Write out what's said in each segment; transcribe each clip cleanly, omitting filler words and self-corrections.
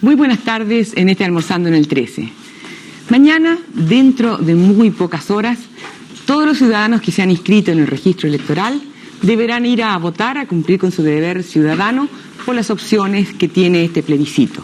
Muy buenas tardes en este Almorzando en el 13. Mañana, dentro de muy pocas horas, todos los ciudadanos que se han inscrito en el registro electoral deberán ir a votar, a cumplir con su deber ciudadano por las opciones que tiene este plebiscito.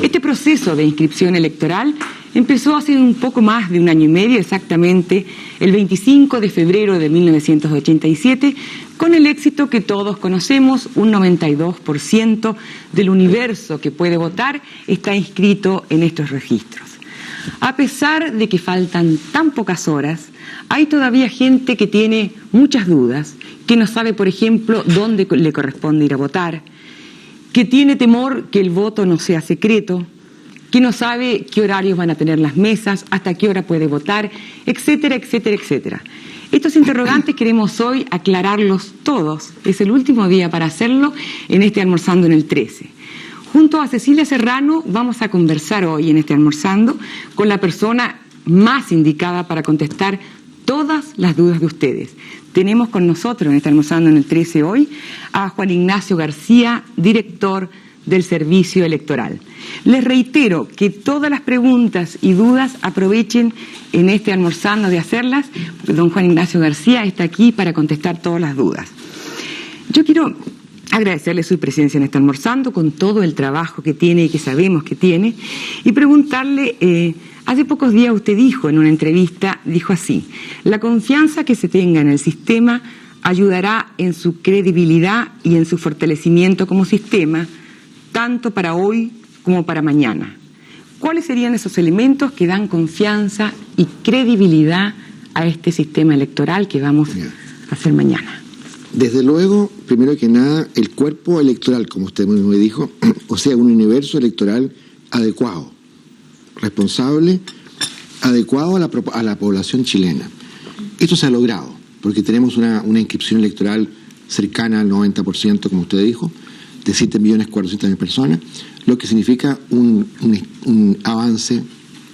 Este proceso de inscripción electoral empezó hace un poco más de un año y medio, exactamente el 25 de febrero de 1987, con el éxito que todos conocemos: un 92% del universo que puede votar está inscrito en estos registros. A pesar de que faltan tan pocas horas, hay todavía gente que tiene muchas dudas, que no sabe, por ejemplo, dónde le corresponde ir a votar, que tiene temor que el voto no sea secreto, que no sabe qué horarios van a tener las mesas, hasta qué hora puede votar, etcétera, etcétera, etcétera. Estos interrogantes queremos hoy aclararlos todos. Es el último día para hacerlo en este Almorzando en el 13. Junto a Cecilia Serrano vamos a conversar hoy en este Almorzando con la persona más indicada para contestar todas las dudas de ustedes. Tenemos con nosotros en este Almorzando en el 13 hoy a Juan Ignacio García, director del Servicio Electoral. Les reitero que todas las preguntas y dudas aprovechen en este Almorzando de hacerlas. Don Juan Ignacio García está aquí para contestar todas las dudas. Yo quiero agradecerle su presencia en este Almorzando con todo el trabajo que tiene y que sabemos que tiene, y preguntarle, hace pocos días usted dijo en una entrevista, dijo así: la confianza que se tenga en el sistema ayudará en su credibilidad y en su fortalecimiento como sistema, tanto para hoy como para mañana. ¿Cuáles serían esos elementos que dan confianza y credibilidad a este sistema electoral que vamos a hacer mañana? Desde luego, primero que nada, el cuerpo electoral, como usted mismo me dijo, o sea, un universo electoral adecuado, responsable, adecuado a la población chilena. Esto se ha logrado, porque tenemos una inscripción electoral cercana al 90%, como usted dijo, de 7.400.000 personas, lo que significa un avance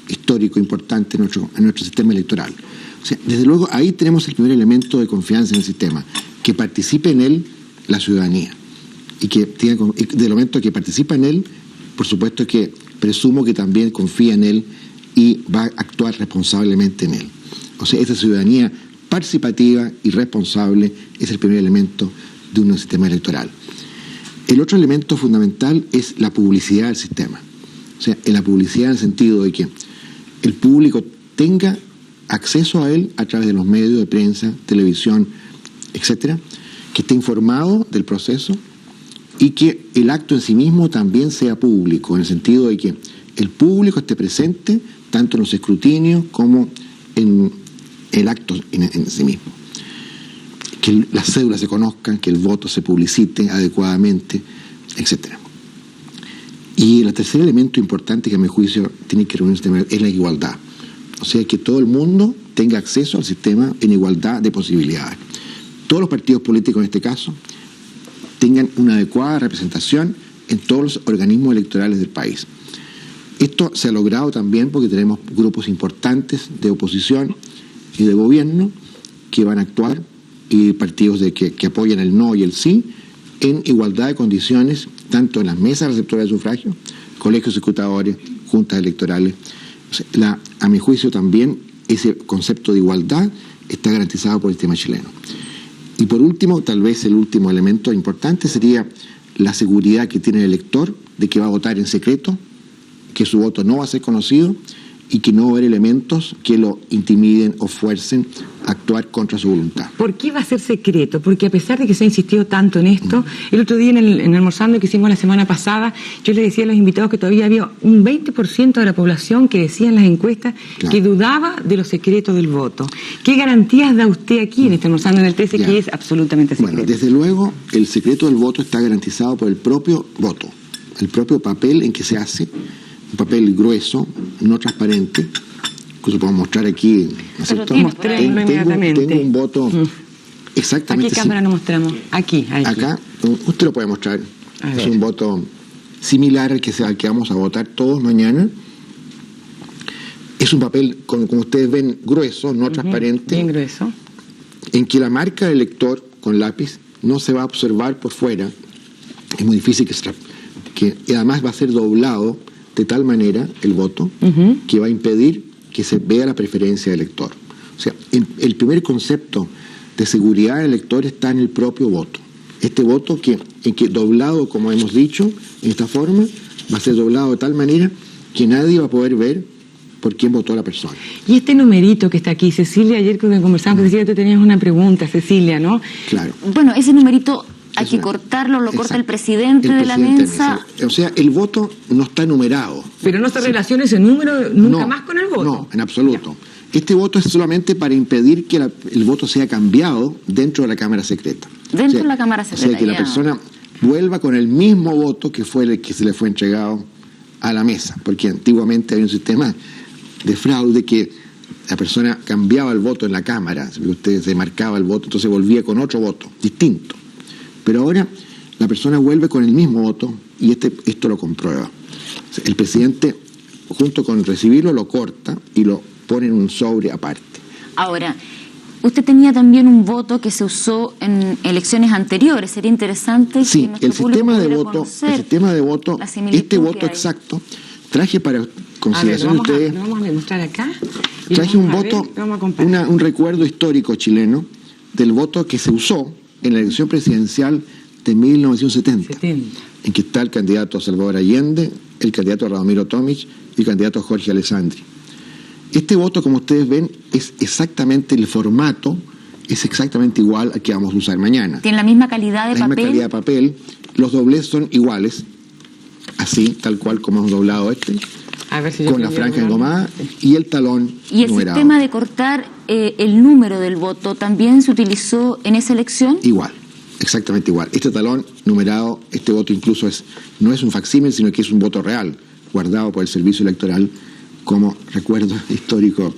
histórico importante en nuestro sistema electoral. O sea, desde luego, ahí tenemos el primer elemento de confianza en el sistema, que participe en él la ciudadanía. Y que del momento que participa en él, por supuesto que presumo que también confía en él y va a actuar responsablemente en él. O sea, esa ciudadanía participativa y responsable es el primer elemento de un sistema electoral. El otro elemento fundamental es la publicidad del sistema. O sea, en la publicidad en el sentido de que el público tenga acceso a él a través de los medios de prensa, televisión, etcétera, que esté informado del proceso y que el acto en sí mismo también sea público, en el sentido de que el público esté presente tanto en los escrutinios como en el acto en sí mismo. Que las cédulas se conozcan, que el voto se publicite adecuadamente, etcétera. Y el tercer elemento importante que a mi juicio tiene que reunirse es la igualdad. O sea, que todo el mundo tenga acceso al sistema en igualdad de posibilidades. Todos los partidos políticos en este caso tengan una adecuada representación en todos los organismos electorales del país. Esto se ha logrado también porque tenemos grupos importantes de oposición y de gobierno que van a actuar, y partidos que apoyan el no y el sí en igualdad de condiciones, tanto en las mesas receptoras de sufragio, colegios escrutadores, juntas electorales. O sea, a mi juicio también ese concepto de igualdad está garantizado por el sistema chileno. Y por último, tal vez el último elemento importante sería la seguridad que tiene el elector de que va a votar en secreto, que su voto no va a ser conocido y que no va a haber elementos que lo intimiden o fuercen a actuar contra su voluntad. ¿Por qué va a ser secreto? Porque a pesar de que se ha insistido tanto en esto, el otro día en el Almorzando que hicimos la semana pasada, yo le decía a los invitados que todavía había un 20% de la población que decía en las encuestas que dudaba de lo secreto del voto. ¿Qué garantías da usted aquí en este Almorzando en el 13 que es absolutamente secreto? Bueno, desde luego el secreto del voto está garantizado por el propio voto, el propio papel en que se hace, un papel grueso, no transparente. Incluso podemos mostrar aquí, ¿no es cierto? Tengo un voto exactamente. ¿A qué cámara lo mostramos? Aquí. Acá, usted lo puede mostrar. Es un voto similar al que vamos a votar todos mañana. Es un papel, como ustedes ven, grueso, no transparente. Bien grueso. En que la marca del elector con lápiz no se va a observar por fuera es muy difícil y además va a ser doblado de tal manera el voto que va a impedir que se vea la preferencia del elector. O sea, el primer concepto de seguridad del elector está en el propio voto. Este voto que doblado, como hemos dicho, en esta forma, va a ser doblado de tal manera que nadie va a poder ver por quién votó la persona. Y este numerito que está aquí, Cecilia, ayer que conversamos con Cecilia, tú tenías una pregunta, Cecilia, ¿no? Claro. Bueno, ese numerito hay que cortarlo, lo corta el presidente de la mesa. O sea, el voto no está numerado. Pero no se relaciona ese número nunca más con el voto. No, en absoluto. Ya. Este voto es solamente para impedir que el voto sea cambiado dentro de la Cámara Secreta. Dentro de la Cámara Secreta. O sea, que la persona vuelva con el mismo voto que fue el que se le fue entregado a la mesa. Porque antiguamente había un sistema de fraude que la persona cambiaba el voto en la Cámara. Usted se marcaba el voto, entonces volvía con otro voto distinto. Pero ahora la persona vuelve con el mismo voto y esto lo comprueba. O sea, el presidente, junto con recibirlo, lo corta y lo pone en un sobre aparte. Ahora, usted tenía también un voto que se usó en elecciones anteriores. Sería interesante sí, que nuestro público pudiera el sistema de voto, este voto exacto, traje para consideración de ustedes. Lo vamos a demostrar acá. Traje un voto, un recuerdo histórico chileno del voto que se usó en la elección presidencial de 1970, en que está el candidato Salvador Allende, el candidato Radomiro Tomic y el candidato Jorge Alessandri. Este voto, como ustedes ven, es exactamente el formato, es exactamente igual al que vamos a usar mañana. Tiene la misma calidad de papel. La misma calidad de papel, los dobleces son iguales, así, tal cual como hemos doblado a ver si con la franja engomada y el talón ¿Y el numerado. Sistema de cortar el número del voto también se utilizó en esa elección? Igual, exactamente igual. Este talón numerado, este voto incluso no es un facsímil, sino que es un voto real, guardado por el Servicio Electoral como recuerdo histórico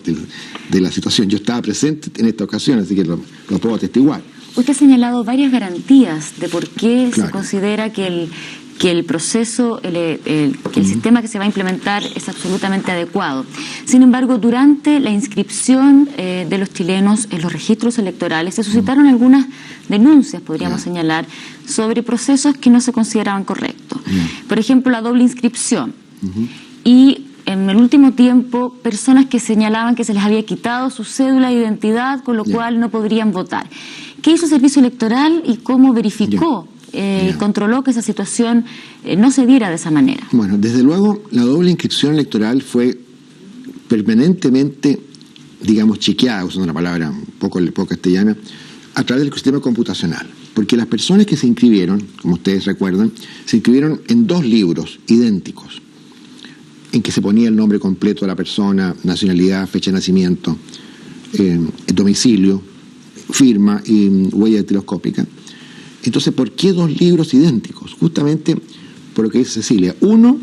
de la situación. Yo estaba presente en esta ocasión, así que lo puedo atestiguar. Usted ha señalado varias garantías de por qué se considera que el proceso, que el sistema que se va a implementar es absolutamente adecuado. Sin embargo, durante la inscripción de los chilenos en los registros electorales se suscitaron algunas denuncias, podríamos señalar, sobre procesos que no se consideraban correctos. Por ejemplo, la doble inscripción. Y en el último tiempo, personas que señalaban que se les había quitado su cédula de identidad, con lo cual no podrían votar. ¿Qué hizo el Servicio Electoral y cómo verificó controló que esa situación no se diera de esa manera? Bueno, desde luego la doble inscripción electoral fue permanentemente, digamos, chequeada, usando una palabra un poco castellana, a través del sistema computacional. Porque las personas que se inscribieron, como ustedes recuerdan, se inscribieron en 2 libros idénticos, en que se ponía el nombre completo de la persona, nacionalidad, fecha de nacimiento, domicilio, firma y huella dactiloscópica. Entonces, ¿por qué 2 libros idénticos? Justamente por lo que dice Cecilia. Uno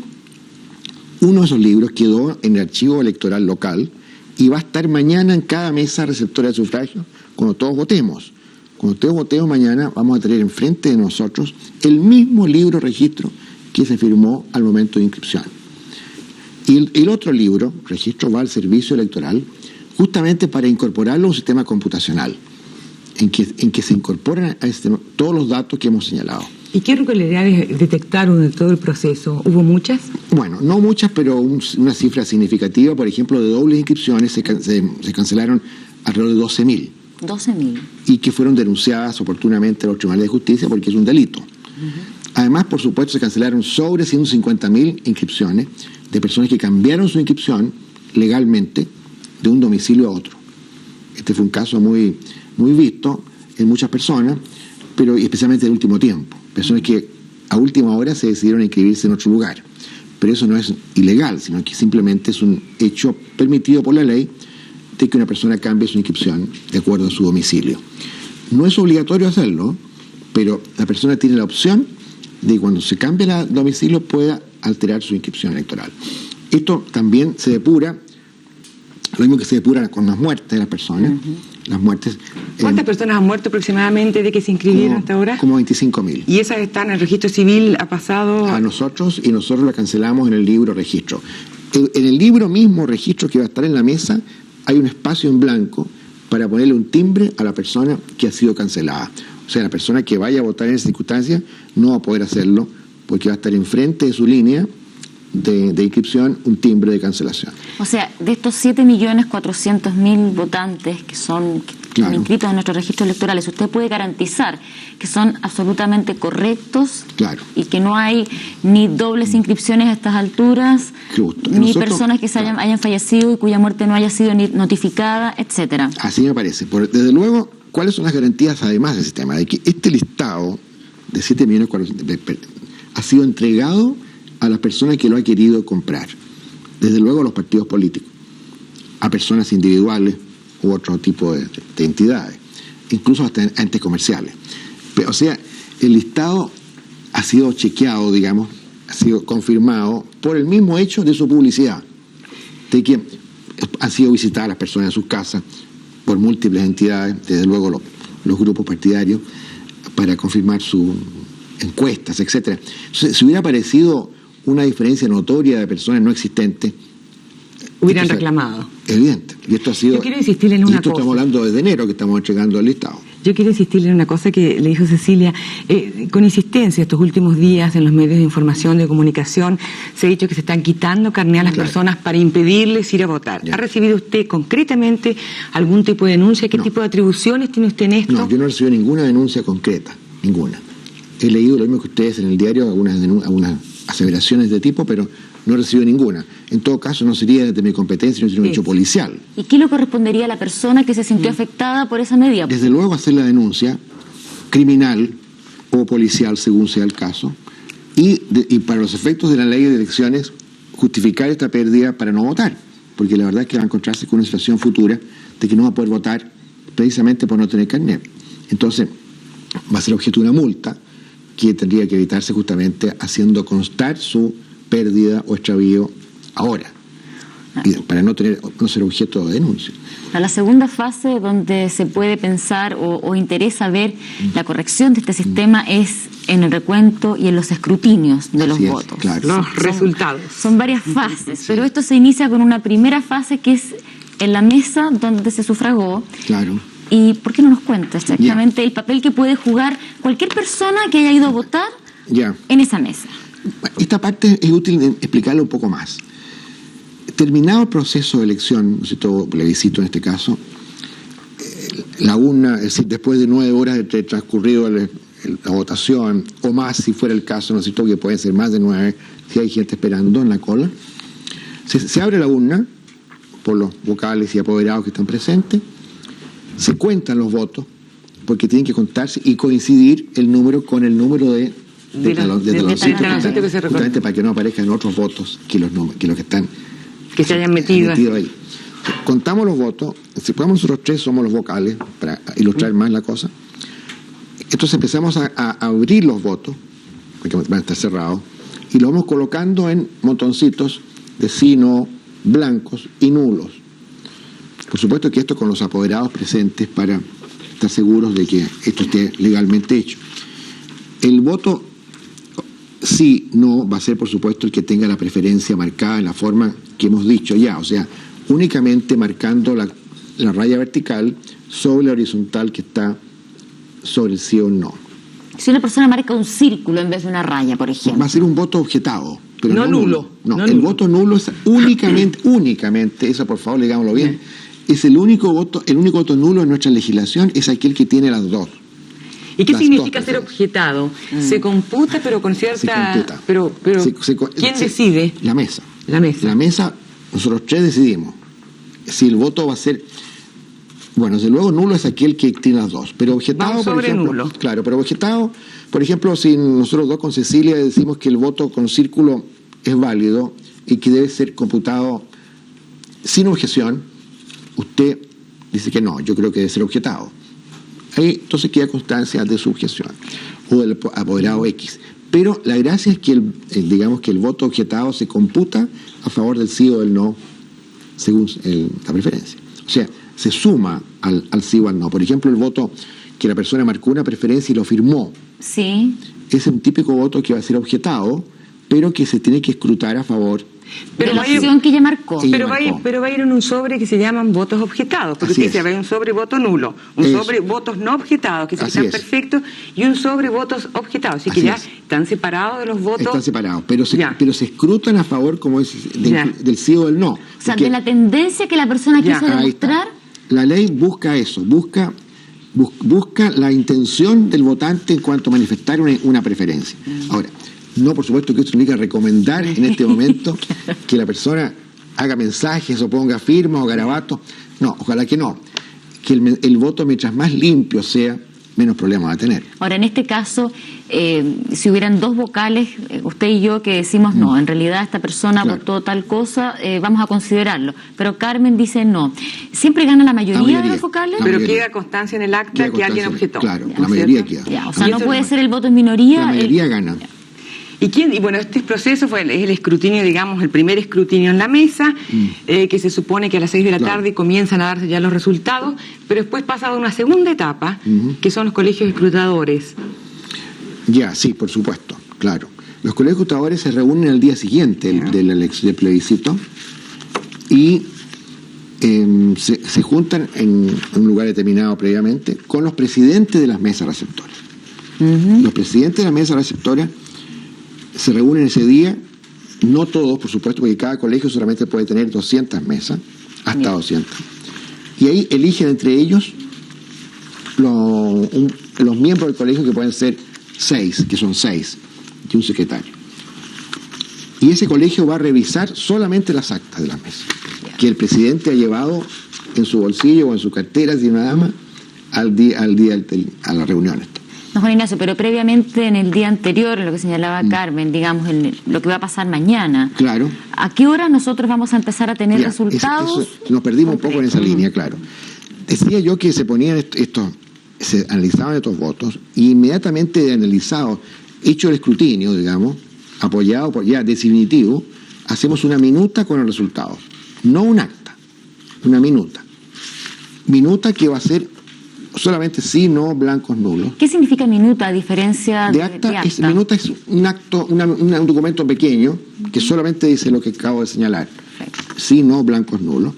de esos libros quedó en el archivo electoral local y va a estar mañana en cada mesa receptora de sufragio cuando todos votemos. Cuando todos votemos mañana vamos a tener enfrente de nosotros el mismo libro registro que se firmó al momento de inscripción. Y el otro libro, registro, va al servicio electoral justamente para incorporarlo a un sistema computacional en que se incorporan a este, todos los datos que hemos señalado. ¿Y qué irregularidades detectaron en todo el proceso? ¿Hubo muchas? Bueno, no muchas, pero una cifra significativa. Por ejemplo, de dobles inscripciones se cancelaron alrededor de 12.000. 12.000. Y que fueron denunciadas oportunamente a los tribunales de justicia porque es un delito. Además, por supuesto, se cancelaron sobre 150.000 inscripciones de personas que cambiaron su inscripción legalmente de un domicilio a otro. Este fue un caso muy visto en muchas personas, pero especialmente en el último tiempo. Personas que a última hora se decidieron a inscribirse en otro lugar. Pero eso no es ilegal, sino que simplemente es un hecho permitido por la ley de que una persona cambie su inscripción de acuerdo a su domicilio. No es obligatorio hacerlo, pero la persona tiene la opción de que cuando se cambie el domicilio pueda alterar su inscripción electoral. Esto también se depura, lo mismo que se depura con las muertes de las personas. Las muertes. ¿Cuántas personas han muerto aproximadamente de que se inscribieron hasta ahora? Como 25.000. ¿Y esas están en el registro civil? ¿Ha pasado? A nosotros, y nosotros la cancelamos en el libro registro. En el libro mismo registro que va a estar en la mesa, hay un espacio en blanco para ponerle un timbre a la persona que ha sido cancelada. O sea, la persona que vaya a votar en esa circunstancia no va a poder hacerlo porque va a estar enfrente de su línea de inscripción un timbre de cancelación. O sea, de estos 7.400.000 votantes que son inscritos en nuestros registros electorales, ¿usted puede garantizar que son absolutamente correctos? Claro. Y que no hay ni dobles inscripciones a estas alturas, ni personas que hayan fallecido y cuya muerte no haya sido ni notificada, etcétera? Así me parece. Desde luego, ¿cuáles son las garantías además del sistema? De que este listado de 7.400.000 ha sido entregado a las personas que lo ha querido comprar. Desde luego a los partidos políticos, a personas individuales u otro tipo de entidades, incluso hasta entes comerciales. O sea, el listado ha sido chequeado, digamos, ha sido confirmado por el mismo hecho de su publicidad, de que han sido visitadas las personas en sus casas por múltiples entidades, desde luego los grupos partidarios, para confirmar sus encuestas, etcétera. Entonces, si hubiera aparecido una diferencia notoria de personas no existentes, hubieran reclamado. Evidente. Y esto ha sido. Yo quiero insistirle en una cosa. Estamos hablando desde enero que estamos entregando el listado. Yo quiero insistirle en una cosa que le dijo Cecilia. Con insistencia, estos últimos días en los medios de información, de comunicación, se ha dicho que se están quitando carné a las personas para impedirles ir a votar. Ya. ¿Ha recibido usted concretamente algún tipo de denuncia? ¿Qué tipo de atribuciones tiene usted en esto? No, yo no he recibido ninguna denuncia concreta. Ninguna. He leído lo mismo que ustedes en el diario, algunas aseveraciones de tipo, pero no he recibido ninguna. En todo caso, no sería de mi competencia, no sería un hecho policial. ¿Y qué le correspondería a la persona que se sintió afectada por esa medida? Desde luego hacer la denuncia criminal o policial, según sea el caso, y para los efectos de la ley de elecciones, justificar esta pérdida para no votar, porque la verdad es que va a encontrarse con una situación futura de que no va a poder votar precisamente por no tener carnet. Entonces, va a ser objeto de una multa que tendría que evitarse justamente haciendo constar su pérdida o extravío ahora, para no ser objeto de denuncia. A la segunda fase donde se puede pensar o interesa ver la corrección de este sistema es en el recuento y en los escrutinios de los votos. Claro. Los resultados. Son varias fases, pero esto se inicia con una primera fase que es en la mesa donde se sufragó. Claro. ¿Y por qué no nos cuenta exactamente el papel que puede jugar cualquier persona que haya ido a votar en esa mesa? Esta parte es útil explicarlo un poco más. Terminado el proceso de elección, plebiscito en este caso, la urna, es decir, después de 9 horas de transcurrido la votación, o más si fuera el caso, que pueden ser más de 9, si hay gente esperando en la cola, se abre la urna por los vocales y apoderados que están presentes, se cuentan los votos, porque tienen que contarse y coincidir el número con el número de taloncitos, justamente para que no aparezcan otros votos que los que están que se hayan metido ahí. Contamos los votos, si podemos nosotros 3 somos los vocales, para ilustrar más la cosa. Entonces empezamos a abrir los votos, porque van a estar cerrados, y los vamos colocando en montoncitos de sí, no, blancos y nulos. Por supuesto que esto con los apoderados presentes para estar seguros de que esto esté legalmente hecho. El voto sí, no, va a ser por supuesto el que tenga la preferencia marcada en la forma que hemos dicho ya, o sea, únicamente marcando la raya vertical sobre la horizontal que está sobre el sí o el no. Si una persona marca un círculo en vez de una raya, por ejemplo. Va a ser un voto objetado, pero no nulo. No, el voto nulo es únicamente, eso por favor, digámoslo bien, es el único voto nulo en nuestra legislación, es aquel que tiene las dos. ¿Y qué significa ser objetado? Se computa, pero con cierta... Se computa. Pero ¿quién decide? La mesa. La mesa, nosotros 3 decidimos si el voto va a ser... Bueno, desde luego nulo es aquel que tiene las dos, pero objetado, por ejemplo... nulo. Claro, pero objetado, por ejemplo, si nosotros 2 con Cecilia decimos que el voto con círculo es válido y que debe ser computado sin objeción, usted dice que no, yo creo que debe ser objetado. Ahí entonces queda constancia de su objeción o del apoderado X. Pero la gracia es que digamos que el voto objetado se computa a favor del sí o del no según la preferencia. O sea, se suma al sí o al no. Por ejemplo, el voto que la persona marcó una preferencia y lo firmó. Sí. Es un típico voto que va a ser objetado, pero que se tiene que escrutar a favor Pero de la opción que ella marcó. Pero va a ir en un sobre que se llaman votos objetados, porque usted dice, va a ir un sobre voto nulo, un sobre votos no objetados, que están perfectos, y un sobre votos objetados, así que ya están separados de los votos. Están separados, pero se escrutan a favor, como es, del sí o del no. O sea, de la tendencia que la persona quiso demostrar. La ley busca eso, busca la intención del votante en cuanto a manifestar una preferencia. Ahora, no, por supuesto que esto significa recomendar en este momento que la persona haga mensajes o ponga firmas o garabatos. No, ojalá que no. Que el voto, mientras más limpio sea, menos problemas va a tener. Ahora, en este caso, si hubieran dos vocales, usted y yo, que decimos no, en realidad esta persona votó tal cosa, vamos a considerarlo. Pero Carmen dice no. ¿Siempre gana la mayoría de los vocales? Pero queda constancia en el acta que alguien objetó. Claro, la mayoría queda. O sea, no puede ser el voto en minoría. La mayoría gana. Y bueno, este proceso es el escrutinio, digamos, el primer escrutinio en la mesa, que se supone que a las 6 de la tarde comienzan a darse ya los resultados, pero después pasa a una segunda etapa, que son los colegios escrutadores. Ya, sí, por supuesto, claro. Los colegios escrutadores se reúnen al día siguiente del plebiscito y se juntan en un lugar determinado previamente con los presidentes de las mesas receptoras. Los presidentes de las mesas receptoras se reúnen ese día, no todos, por supuesto, porque cada colegio solamente puede tener 200 mesas, hasta 200. Y ahí eligen entre ellos los miembros del colegio, que pueden ser 6, que son 6, y un secretario. Y ese colegio va a revisar solamente las actas de las mesas, que el presidente ha llevado en su bolsillo o en su cartera, si nada más, a la reunión. No, Juan Ignacio, pero previamente en el día anterior, en lo que señalaba Carmen, digamos, en lo que va a pasar mañana. Claro. ¿A qué hora nosotros vamos a empezar a tener resultados? Nos perdimos un poco en esa línea, claro. Decía yo que se ponían se analizaban estos votos, y inmediatamente de analizado, hecho el escrutinio, digamos, apoyado por ya definitivo, hacemos una minuta con los resultados. No un acta, una minuta. Minuta que va a ser solamente sí, no, blancos, nulos. ¿Qué significa minuta a diferencia de acta? Minuta es un acto, un documento pequeño que solamente dice lo que acabo de señalar. Perfecto. Sí, no, blancos, nulos.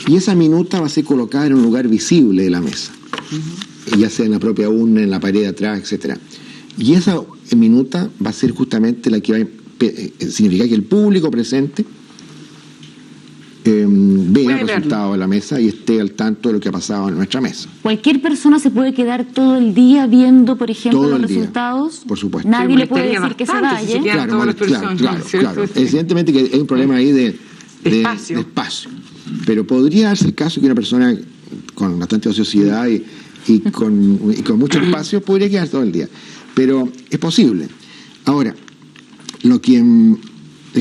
Y esa minuta va a ser colocada en un lugar visible de la mesa, ya sea en la propia urna, en la pared de atrás, etcétera. Y esa minuta va a ser justamente la que va a significar que el público presente vea el resultado de la mesa y esté al tanto de lo que ha pasado en nuestra mesa. ¿Cualquier persona se puede quedar todo el día viendo, por ejemplo, los resultados? Por supuesto. Nadie le puede decir que se vaya. Claro. Evidentemente que hay un problema ahí de espacio. Pero podría darse el caso que una persona con bastante ociosidad y con mucho espacio podría quedar todo el día. Pero es posible. Ahora, lo que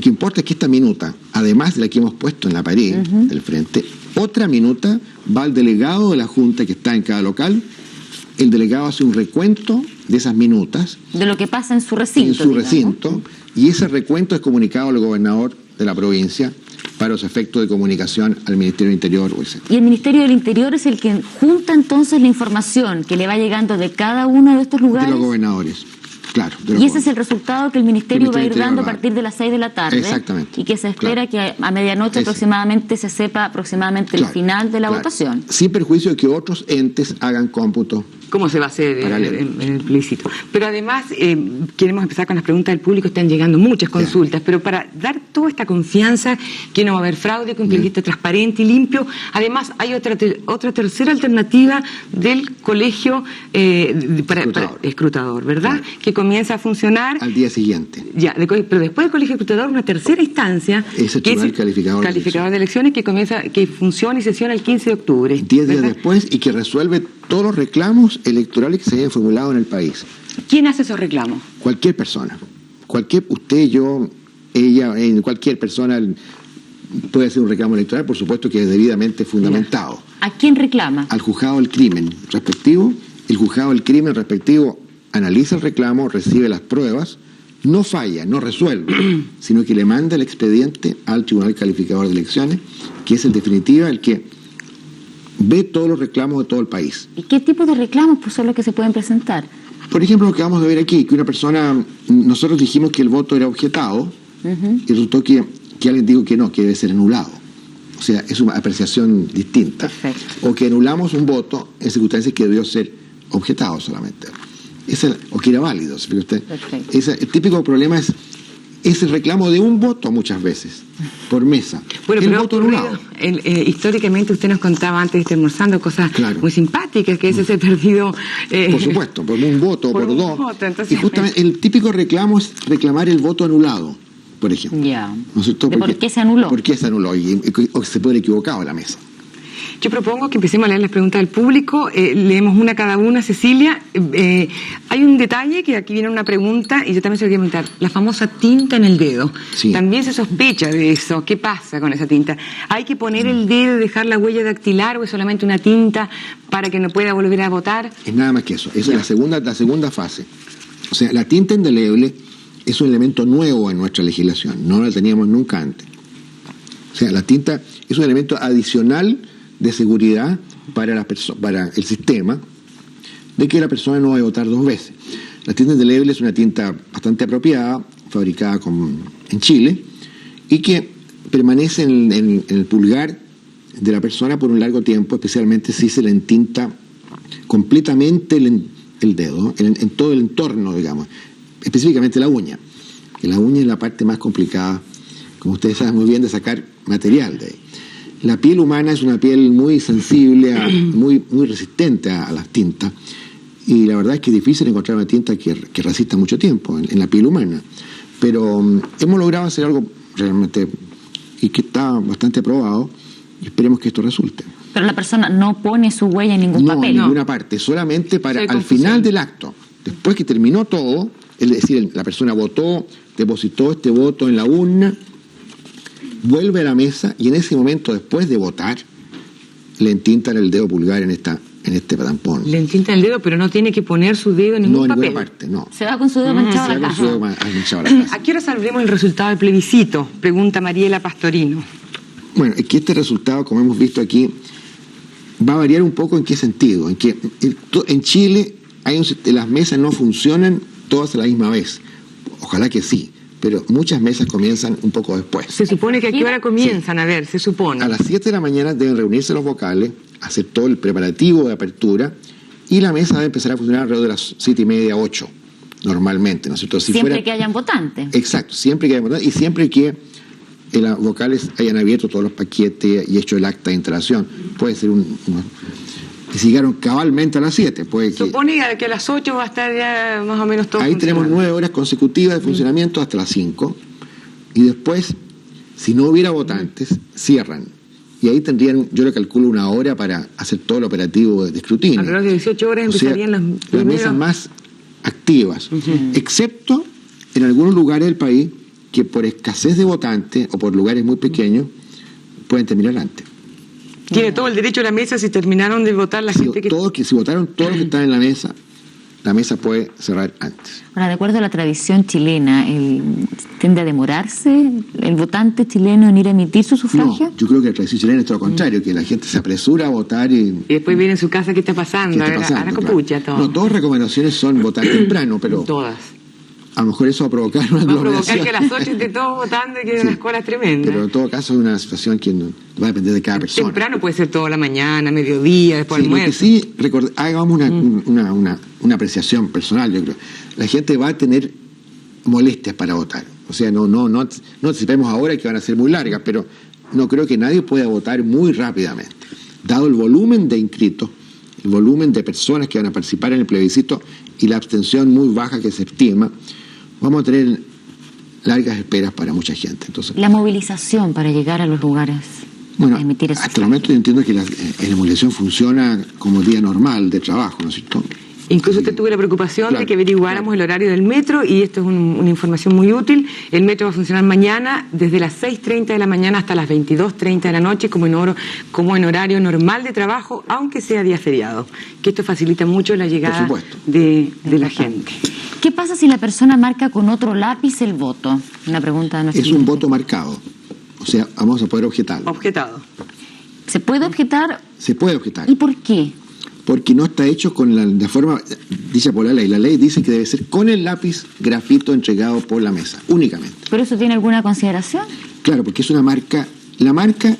importa es que esta minuta, además de la que hemos puesto en la pared del frente, otra minuta va al delegado de la Junta que está en cada local. El delegado hace un recuento de esas minutas. De lo que pasa en su recinto. Y ese recuento es comunicado al gobernador de la provincia para los efectos de comunicación al Ministerio del Interior. Y el Ministerio del Interior es el que junta entonces la información que le va llegando de cada uno de estos lugares. De los gobernadores. Claro, y ese es el resultado que el Ministerio va a ir dando a partir de las 6 de la tarde. Exactamente. Y que se espera que a medianoche aproximadamente se sepa el final de la votación. Sin perjuicio de que otros entes hagan cómputo. ¿Cómo se va a hacer en el plebiscito? Pero además, queremos empezar con las preguntas del público. Están llegando muchas consultas, pero para dar toda esta confianza que no va a haber fraude, que un plebiscito transparente y limpio, además hay otra tercera alternativa del colegio escrutador, ¿verdad? Que comienza a funcionar al día siguiente. Pero después del colegio escrutador, una tercera instancia, que es el calificador de elecciones, que funciona y sesiona el 15 de octubre. 10 días después, y que resuelve todos los reclamos electorales que se hayan formulado en el país. ¿Quién hace esos reclamos? Cualquier persona. Usted, yo, ella, cualquier persona puede hacer un reclamo electoral, por supuesto que es debidamente fundamentado. ¿A quién reclama? Al juzgado del crimen respectivo. El juzgado del crimen respectivo analiza el reclamo, recibe las pruebas, no falla, no resuelve, sino que le manda el expediente al Tribunal Calificador de Elecciones, que es en definitiva el que ve todos los reclamos de todo el país. ¿Y qué tipo de reclamos son los que se pueden presentar? Por ejemplo, lo que vamos a ver aquí, que una persona, nosotros dijimos que el voto era objetado, y resultó que que alguien diga que no, que debe ser anulado. O sea, es una apreciación distinta. Perfecto. O que anulamos un voto en circunstancias que debió ser objetado solamente. O que era válido, ¿se fija usted? Perfecto. El típico problema es el reclamo de un voto muchas veces, por mesa. Bueno, el pero voto anulado. Históricamente usted nos contaba antes de estar almorzando cosas muy simpáticas, que ese se ha perdido. Por supuesto, por un voto, por un dos. voto, entonces, y justamente el típico reclamo es reclamar el voto anulado, por ejemplo. Ya. ¿No es cierto? ¿Por qué se anuló? ¿Por qué se anuló? O se puede haber equivocado la mesa. Yo propongo que empecemos a leer las preguntas del público. Leemos una cada una. Cecilia, hay un detalle, que aquí viene una pregunta y yo también se lo quiero preguntar. La famosa tinta en el dedo. Sí. También se sospecha de eso. ¿Qué pasa con esa tinta? ¿Hay que poner el dedo y dejar la huella dactilar o es solamente una tinta para que no pueda volver a votar? Es nada más que eso. Esa es la segunda fase. O sea, la tinta indeleble es un elemento nuevo en nuestra legislación. No la teníamos nunca antes. O sea, la tinta es un elemento adicional de seguridad para el sistema, de que la persona no va a votar dos veces. La tinta indeleble es una tinta bastante apropiada, fabricada en Chile, y que permanece en el pulgar de la persona por un largo tiempo, especialmente si se le entinta completamente el dedo, en todo el entorno, digamos, específicamente la uña. Que la uña es la parte más complicada, como ustedes saben muy bien, de sacar material de ahí. La piel humana es una piel muy sensible, muy resistente a las tintas, y la verdad es que es difícil encontrar una tinta que resista mucho tiempo en la piel humana. Pero hemos logrado hacer algo realmente y que está bastante probado, y esperemos que esto resulte. Pero la persona no pone su huella en ningún papel. No, en ninguna parte, solamente para al final del acto, después que terminó todo, es decir, la persona votó, depositó este voto en la urna, vuelve a la mesa y en ese momento, después de votar, le entintan el dedo pulgar en este tampón. Le entintan el dedo, pero no tiene que poner su dedo en ningún papel. No, en ninguna parte, no. Se va con su dedo manchado a la casa. ¿A qué hora sabremos el resultado del plebiscito? Pregunta Mariela Pastorino. Bueno, es que este resultado, como hemos visto aquí, va a variar un poco. ¿En qué sentido? En que en Chile las mesas no funcionan todas a la misma vez. Ojalá que sí. Pero muchas mesas comienzan un poco después. Se supone que a qué hora comienzan, sí. A ver, se supone. A las 7 de la mañana deben reunirse los vocales, hacer todo el preparativo de apertura, y la mesa debe empezar a funcionar alrededor de las 7:30, 8, normalmente, ¿no es cierto? Siempre que hayan votantes. Exacto, siempre que hayan votantes, y siempre que los vocales hayan abierto todos los paquetes y hecho el acta de instalación. Puede ser que si llegaron cabalmente a las 7. Supone que a las 8 va a estar ya más o menos todo. Ahí tenemos 9 horas consecutivas de funcionamiento hasta las 5. Y después, si no hubiera votantes, cierran. Y ahí tendrían, yo le calculo, 1 hora para hacer todo el operativo de escrutinio. Alrededor de 18 horas empezarían las mesas más activas. Excepto en algunos lugares del país que por escasez de votantes o por lugares muy pequeños pueden terminar antes. Tiene todo el derecho a la mesa si terminaron de votar la gente que... Si votaron todos los que están en la mesa puede cerrar antes. Ahora, de acuerdo a la tradición chilena, ¿tiende a demorarse el votante chileno en ir a emitir su sufragio? No, yo creo que la tradición chilena es todo lo contrario, que la gente se apresura a votar y después viene en su casa, ¿qué está pasando? A la copucha, todo. No, todas recomendaciones son votar temprano, pero... Todas. A lo mejor eso va a provocar una aglomeración. Va a provocar que a las 8 esté todos votando y quede unas colas tremendas. Pero en todo caso es una situación que va a depender de cada persona. Temprano puede ser toda la mañana, mediodía, después del almuerzo. Sí, hagamos una apreciación personal, yo creo. La gente va a tener molestias para votar. O sea, no anticipemos ahora que van a ser muy largas, pero no creo que nadie pueda votar muy rápidamente. Dado el volumen de inscritos, el volumen de personas que van a participar en el plebiscito y la abstención muy baja que se estima, vamos a tener largas esperas para mucha gente. Entonces, la movilización para llegar a los lugares a emitir esos hasta el momento yo entiendo que la movilización funciona como día normal de trabajo, ¿no es cierto? Incluso usted tuvo la preocupación de que averiguáramos el horario del metro, y esto es una información muy útil. El metro va a funcionar mañana desde las 6:30 de la mañana hasta las 22:30 de la noche como en horario normal de trabajo, aunque sea día feriado. Que esto facilita mucho la llegada de la gente. ¿Qué pasa si la persona marca con otro lápiz el voto? Una pregunta de nuestra... Es un voto marcado. O sea, vamos a poder objetarlo. Objetado. ¿Se puede objetar? Se puede objetar. ¿Y por qué? Porque no está hecho de forma dicha por la ley. La ley dice que debe ser con el lápiz grafito entregado por la mesa, únicamente. ¿Pero eso tiene alguna consideración? Claro, porque es una marca. La marca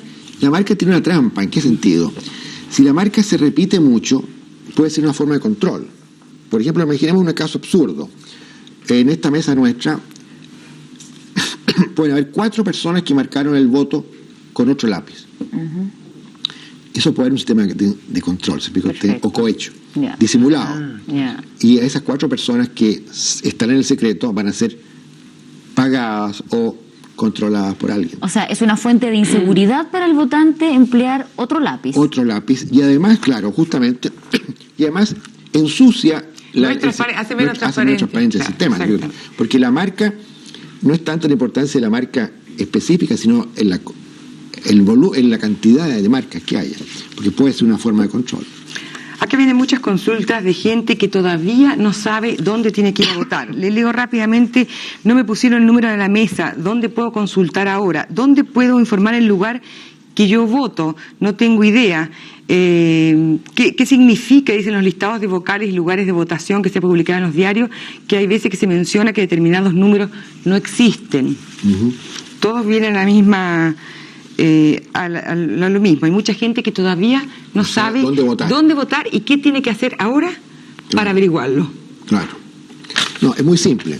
tiene una trampa. ¿En qué sentido? Si la marca se repite mucho, puede ser una forma de control. Por ejemplo, imaginemos un caso absurdo. En esta mesa nuestra pueden haber 4 personas que marcaron el voto con otro lápiz. Uh-huh. Eso puede haber un sistema de control, ¿se explica usted? O cohecho, disimulado. Y a esas 4 personas que están en el secreto van a ser pagadas o controladas por alguien. O sea, es una fuente de inseguridad para el votante emplear otro lápiz. Otro lápiz. Y además, claro, justamente, y además ensucia... hace menos transparente el sistema. Porque la marca no es tanto la importancia de la marca específica, sino en la cantidad de marcas que haya, porque puede ser una forma de control. Acá vienen muchas consultas de gente que todavía no sabe dónde tiene que ir a votar. Le leo rápidamente, no me pusieron el número de la mesa, ¿dónde puedo consultar ahora? ¿Dónde puedo informar el lugar que yo voto? No tengo idea. ¿Qué significa, dicen los listados de vocales y lugares de votación que se publican en los diarios, que hay veces que se menciona que determinados números no existen? Uh-huh. Todos vienen a la misma... a lo mismo. Hay mucha gente que todavía no sabe dónde votar y qué tiene que hacer ahora para averiguarlo. Claro. No, es muy simple.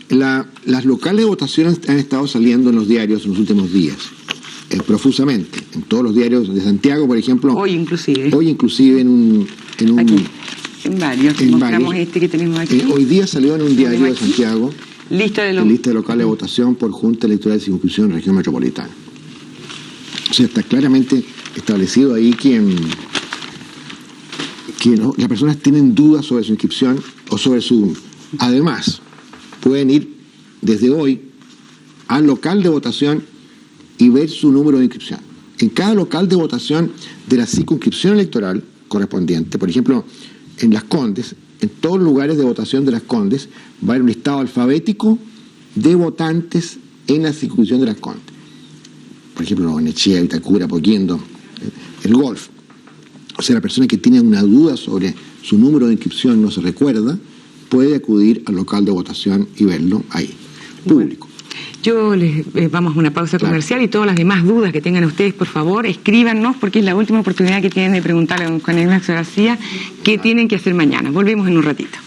Las locales de votación han estado saliendo en los diarios en los últimos días, profusamente. En todos los diarios de Santiago, por ejemplo. Hoy inclusive aquí, en varios. Mostramos este que tenemos aquí. Hoy día salió en un diario de Santiago lista de locales de votación por Junta Electoral de Circunscripción Región Metropolitana. O sea, está claramente establecido ahí que las personas tienen dudas sobre su inscripción o sobre su... Además, pueden ir desde hoy al local de votación y ver su número de inscripción. En cada local de votación de la circunscripción electoral correspondiente, por ejemplo, en Las Condes, en todos los lugares de votación de Las Condes, va a haber un listado alfabético de votantes en la circunscripción de Las Condes. Por ejemplo, Nechea, Vitacura, Poquiendo, el Golf. O sea, la persona que tiene una duda sobre su número de inscripción, no se recuerda, puede acudir al local de votación y verlo ahí, público. Yo les vamos a una pausa comercial y todas las demás dudas que tengan ustedes, por favor, escríbanos, porque es la última oportunidad que tienen de preguntarle a don Juan Ignacio García qué tienen que hacer mañana. Volvemos en un ratito.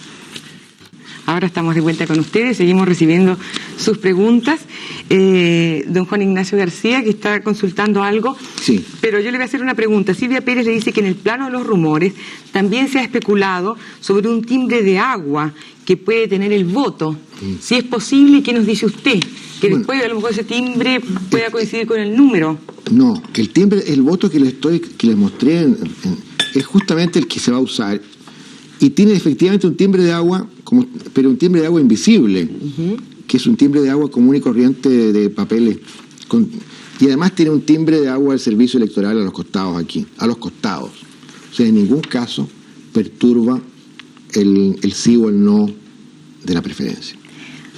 Ahora estamos de vuelta con ustedes, seguimos recibiendo sus preguntas. Don Juan Ignacio García, que está consultando algo, sí. Pero yo le voy a hacer una pregunta. Silvia Pérez le dice que en el plano de los rumores también se ha especulado sobre un timbre de agua que puede tener el voto. Si es posible, ¿qué nos dice usted? Que después a lo mejor ese timbre pueda coincidir con el número. No, que el timbre, el voto que les mostré es justamente el que se va a usar. Y tiene efectivamente un timbre de agua, pero un timbre de agua invisible, que es un timbre de agua común y corriente de papeles. Y además tiene un timbre de agua del servicio electoral a los costados aquí, a los costados. O sea, en ningún caso perturba el sí o el no de la preferencia.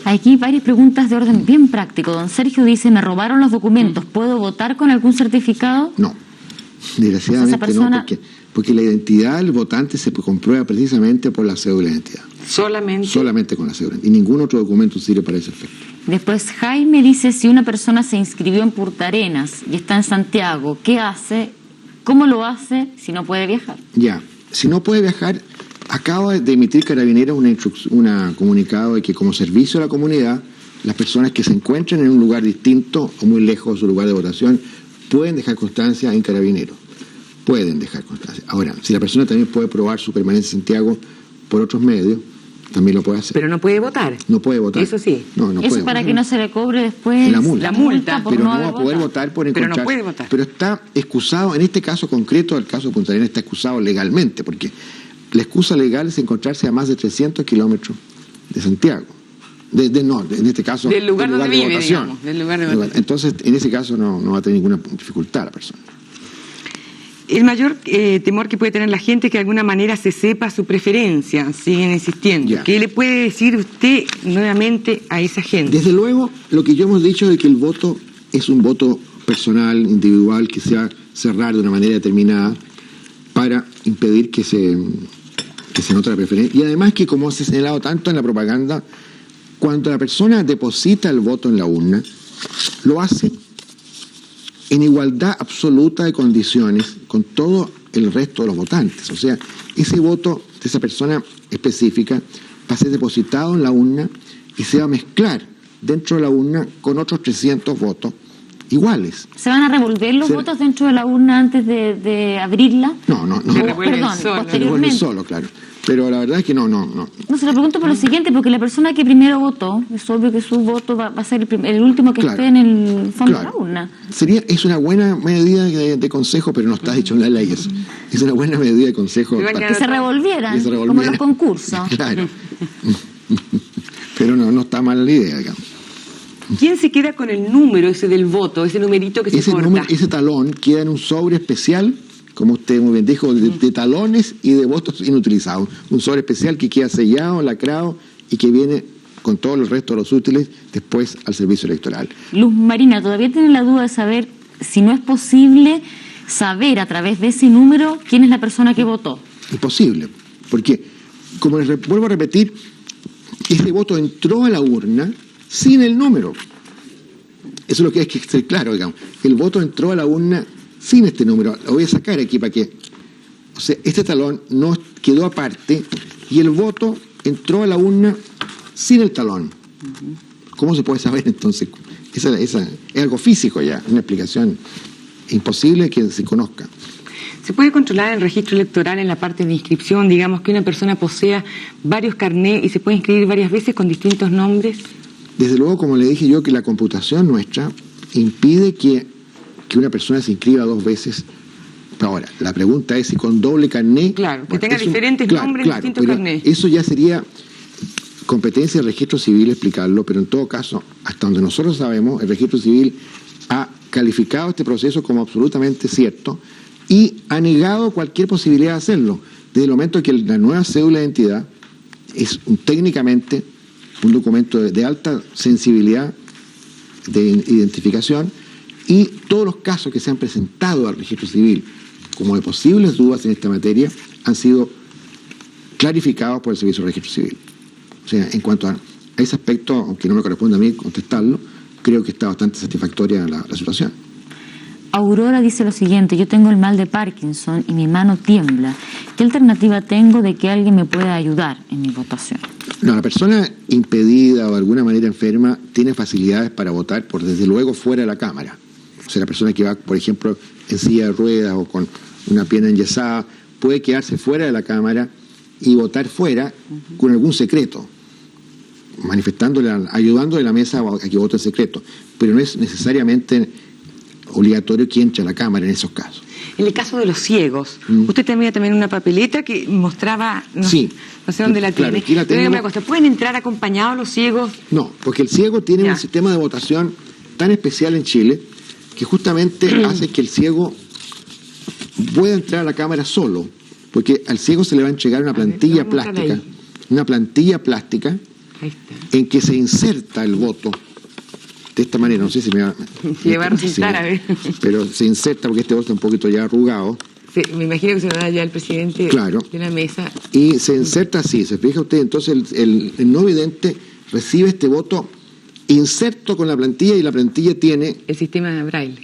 Aquí varias preguntas de orden bien práctico. Don Sergio dice, me robaron los documentos, ¿puedo votar con algún certificado? No, desgraciadamente persona... no, porque la identidad del votante se comprueba precisamente por la cédula de identidad. Solamente con la cédula. Y ningún otro documento sirve para ese efecto. Después Jaime dice, si una persona se inscribió en Punta Arenas y está en Santiago, ¿qué hace? ¿Cómo lo hace si no puede viajar? Ya, si no puede viajar, acaba de emitir Carabineros un comunicado de que como servicio a la comunidad, las personas que se encuentren en un lugar distinto o muy lejos de su lugar de votación pueden dejar constancia en Carabineros. Pueden dejar constancia. Ahora, si la persona también puede probar su permanencia en Santiago por otros medios, también lo puede hacer. Pero no puede votar. No puede votar. Eso sí. No Eso puede para votar. que no se le cobre después la multa. por pero no no va a poder votar por encontrarse. Pero no puede votar. Pero está excusado, en este caso concreto, el caso de Punta Arenas está excusado legalmente, porque la excusa legal es encontrarse a más de 300 kilómetros de Santiago. En este caso, del lugar donde vive, de votación. Digamos, del lugar de votación. Entonces, en ese caso no va a tener ninguna dificultad la persona. El mayor temor que puede tener la gente es que de alguna manera se sepa su preferencia, siguen insistiendo. Ya. ¿Qué le puede decir usted nuevamente a esa gente? Desde luego, lo que yo hemos dicho es que el voto es un voto personal, individual, que se va a cerrar de una manera determinada para impedir que se note la preferencia. Y además que, como se ha señalado tanto en la propaganda, cuando la persona deposita el voto en la urna, lo hace en igualdad absoluta de condiciones con todo el resto de los votantes. O sea, ese voto de esa persona específica va a ser depositado en la urna y se va a mezclar dentro de la urna con otros 300 votos iguales. ¿Se van a revolver los votos dentro de la urna antes de abrirla? No. Perdón, Se revuelve solo, claro. Pero la verdad es que no. No, se lo pregunto por lo siguiente, porque la persona que primero votó, es obvio que su voto va a ser el último que esté en el fondo de la urna. Es una buena medida de consejo, pero no está dicho en la ley eso. Es una buena medida de consejo. Que se revolvieran, como los concursos. Claro. Pero no está mal la idea, digamos. ¿Quién se queda con el número ese del voto, ese numerito que se corta? Ese talón queda en un sobre especial, como usted muy bien dijo, de talones y de votos inutilizados. Un sobre especial que queda sellado, lacrado y que viene con todo el resto de los útiles después al servicio electoral. Luz Marina, ¿todavía tiene la duda de saber si no es posible saber a través de ese número quién es la persona que votó? Imposible, porque, como les vuelvo a repetir, ese voto entró a la urna sin el número. Eso es lo que hay que ser claro, digamos. El voto entró a la urna sin este número. Lo voy a sacar aquí para que... O sea, este talón no quedó aparte y el voto entró a la urna sin el talón. ¿Cómo se puede saber entonces? Esa es algo físico ya, una explicación imposible que se conozca. ¿Se puede controlar el registro electoral en la parte de inscripción? Digamos que una persona posea varios carnés y se puede inscribir varias veces con distintos nombres. Desde luego, como le dije yo, que la computación nuestra impide que una persona se inscriba 2 veces. Ahora, la pregunta es si con doble carné... Claro, que tenga diferentes nombres en distintos carnés. Eso ya sería competencia del registro civil explicarlo, pero en todo caso, hasta donde nosotros sabemos, el registro civil ha calificado este proceso como absolutamente cierto y ha negado cualquier posibilidad de hacerlo, desde el momento que la nueva cédula de identidad es técnicamente un documento de alta sensibilidad de identificación y todos los casos que se han presentado al registro civil como de posibles dudas en esta materia han sido clarificados por el Servicio de Registro Civil. O sea, en cuanto a ese aspecto, aunque no me corresponde a mí contestarlo, creo que está bastante satisfactoria la situación. Aurora dice lo siguiente: yo tengo el mal de Parkinson y mi mano tiembla. ¿Qué alternativa tengo de que alguien me pueda ayudar en mi votación? No, la persona impedida o de alguna manera enferma tiene facilidades para votar por desde luego fuera de la Cámara. O sea, la persona que va, por ejemplo, en silla de ruedas o con una pierna enyesada puede quedarse fuera de la Cámara y votar fuera con algún secreto, ayudándole a la mesa a que vote en secreto, pero no es necesariamente obligatorio que entre a la Cámara en esos casos. En el caso de los ciegos, usted tenía también una papeleta que mostraba, no sé dónde la tiene. Aquí la tengo. ¿Pueden entrar acompañados los ciegos? No, porque el ciego tiene un sistema de votación tan especial en Chile que justamente hace que el ciego pueda entrar a la Cámara solo, porque al ciego se le va a entregar una plantilla plástica, en que se inserta el voto de esta manera. No sé si me va a resultar, a ver. Pero se inserta porque este voto está un poquito ya arrugado. Sí, me imagino que se lo da ya el presidente de la mesa. Y se inserta así, se fija usted, entonces el no vidente recibe este voto inserto con la plantilla y la plantilla tiene... El sistema de braille.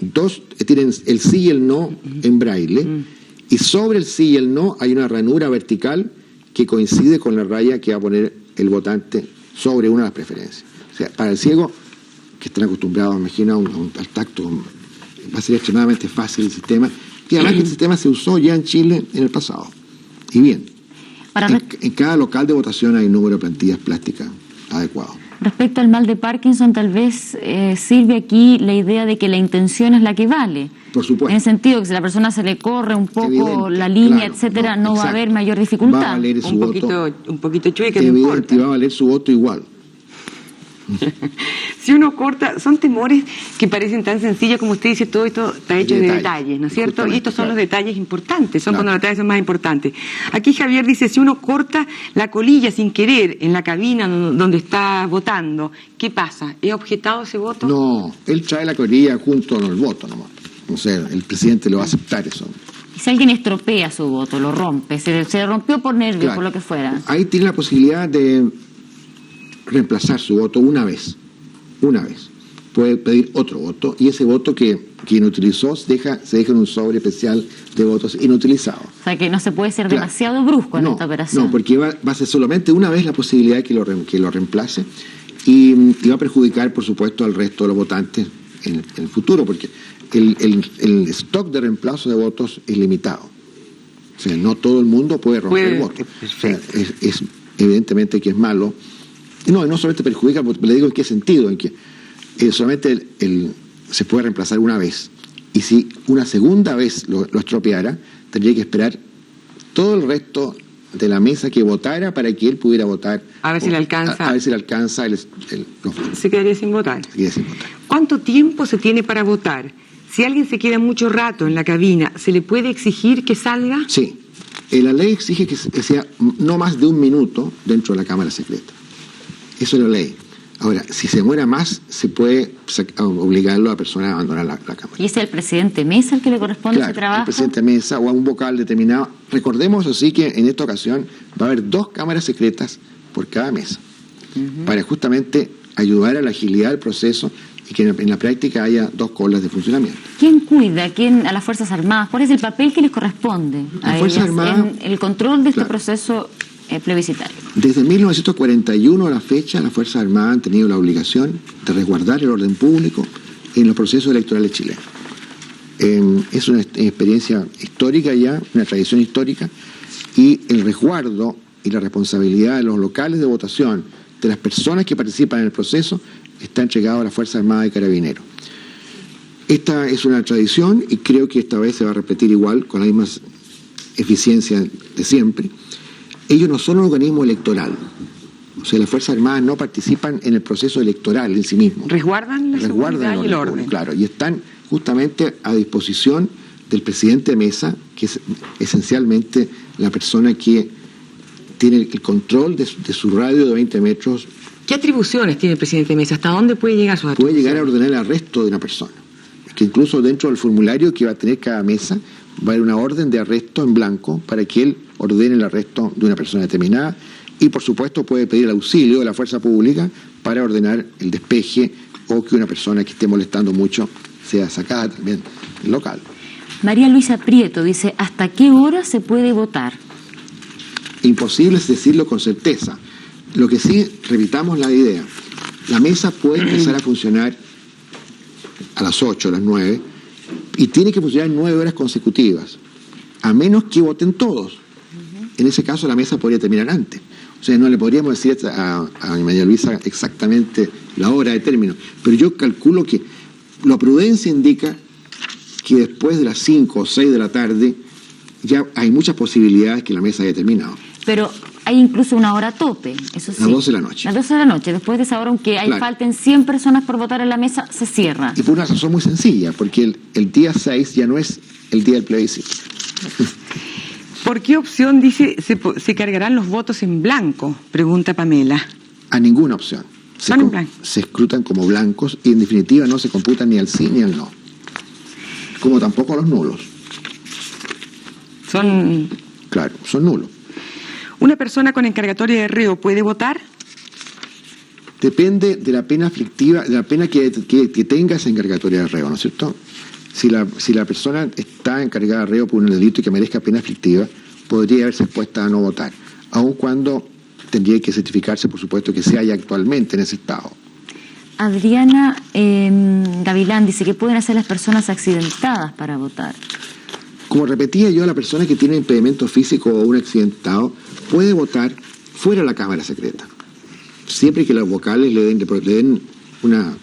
Tienen el sí y el no en braille y sobre el sí y el no hay una ranura vertical que coincide con la raya que va a poner el votante sobre una de las preferencias. O sea, para el ciego, que están acostumbrados, imagina, al tacto, va a ser extremadamente fácil el sistema. Y además que el sistema se usó ya en Chile en el pasado. Y bien, en cada local de votación hay un número de plantillas plásticas adecuado. Respecto al mal de Parkinson, tal vez sirve aquí la idea de que la intención es la que vale. Por supuesto. En el sentido que si la persona se le corre un poco la línea, etcétera, no va a haber mayor dificultad. Va a valer su voto. Un poquito chueca, no evidente, importa. y va a valer su voto igual. Si uno corta, son temores que parecen tan sencillos como usted dice, todo esto está hecho de detalles, ¿no es cierto? Y estos son los detalles importantes, son cuando los detalles son más importantes. Aquí Javier dice, si uno corta la colilla sin querer en la cabina donde está votando, ¿qué pasa? ¿Es objetado ese voto? No, él trae la colilla junto con el voto nomás. O sea, el presidente lo va a aceptar eso. Y si alguien estropea su voto, lo rompe, se le rompió por nervios, por lo que fuera. Ahí tiene la posibilidad de reemplazar su voto una vez, puede pedir otro voto, y ese voto que inutilizó se deja en un sobre especial de votos inutilizados. O sea, que no se puede ser demasiado brusco en esta operación. No, porque va a ser solamente una vez la posibilidad que lo reemplace, y va a perjudicar, por supuesto, al resto de los votantes en el futuro, porque el stock de reemplazo de votos es limitado. O sea, no todo el mundo puede romper el voto. O sea, es evidentemente que es malo. No solamente perjudica, le digo en qué sentido, en que solamente se puede reemplazar una vez. Y si una segunda vez lo estropeara, tendría que esperar todo el resto de la mesa que votara para que él pudiera votar. A ver si le alcanza. A ver si le alcanza Se quedaría sin votar. ¿Cuánto tiempo se tiene para votar? Si alguien se queda mucho rato en la cabina, ¿se le puede exigir que salga? Sí. La ley exige que sea no más de 1 minuto dentro de la Cámara Secreta. Eso es la ley. Ahora, si se demora más, se puede obligarlo a la persona a abandonar la Cámara. ¿Y es el presidente Mesa el que le corresponde ese trabajo? El presidente Mesa o a un vocal determinado. Recordemos así que en esta ocasión va a haber 2 cámaras secretas por cada mesa, para justamente ayudar a la agilidad del proceso y que en la práctica haya 2 colas de funcionamiento. ¿Quién cuida a las Fuerzas Armadas? ¿Cuál es el papel que les corresponde a ellas en el control de este proceso plebiscitario? Desde 1941 a la fecha, las Fuerzas Armadas han tenido la obligación de resguardar el orden público en los procesos electorales chilenos. Es una experiencia histórica ya, una tradición histórica, y el resguardo y la responsabilidad de los locales de votación, de las personas que participan en el proceso, está entregado a las Fuerzas Armadas y Carabineros. Esta es una tradición y creo que esta vez se va a repetir igual, con la misma eficiencia de siempre. Ellos no son un organismo electoral. O sea, las Fuerzas Armadas no participan en el proceso electoral en sí mismo. Resguardan la seguridad y el orden. Claro, y están justamente a disposición del presidente Mesa, que es esencialmente la persona que tiene el control de su radio de 20 metros. ¿Qué atribuciones tiene el presidente Mesa? ¿Hasta dónde puede llegar sus atribuciones? Puede llegar a ordenar el arresto de una persona. Que incluso dentro del formulario que va a tener cada mesa va a haber una orden de arresto en blanco para que él ordene el arresto de una persona determinada, y por supuesto puede pedir el auxilio de la fuerza pública para ordenar el despeje o que una persona que esté molestando mucho sea sacada también del local. María Luisa Prieto dice, ¿hasta qué hora se puede votar? Imposible decirlo con certeza. Lo que sí, repitamos la idea, la mesa puede empezar a funcionar a las 8, a las 9, y tiene que funcionar 9 horas consecutivas, a menos que voten todos. En ese caso la mesa podría terminar antes. O sea, no le podríamos decir a María Luisa exactamente la hora de término, pero yo calculo que la prudencia indica que después de las 5 o 6 de la tarde ya hay muchas posibilidades que la mesa haya terminado. Pero hay incluso una hora tope, eso sí. Las 12 de la noche. Las 12 de la noche. Después de esa hora, aunque falten 100 personas por votar en la mesa, se cierra. Y por una razón muy sencilla, porque el día 6 ya no es el día del plebiscito. ¿Por qué opción, dice, se cargarán los votos en blanco? Pregunta Pamela. A ninguna opción. Se escrutan como blancos y en definitiva no se computan ni al sí ni al no. Como tampoco los nulos. Claro, son nulos. ¿Una persona con encargatoria de reo puede votar? Depende de la pena aflictiva, de la pena que tenga esa encargatoria de reo, ¿no es cierto? Si la persona está encargada de reo por un delito y que merezca pena aflictiva, podría verse expuesta a no votar, aun cuando tendría que certificarse, por supuesto, que se halla actualmente en ese estado. Adriana Gavilán dice que pueden hacer las personas accidentadas para votar. Como repetía yo, la persona que tiene impedimento físico o un accidentado puede votar fuera de la Cámara Secreta, siempre que los vocales le den una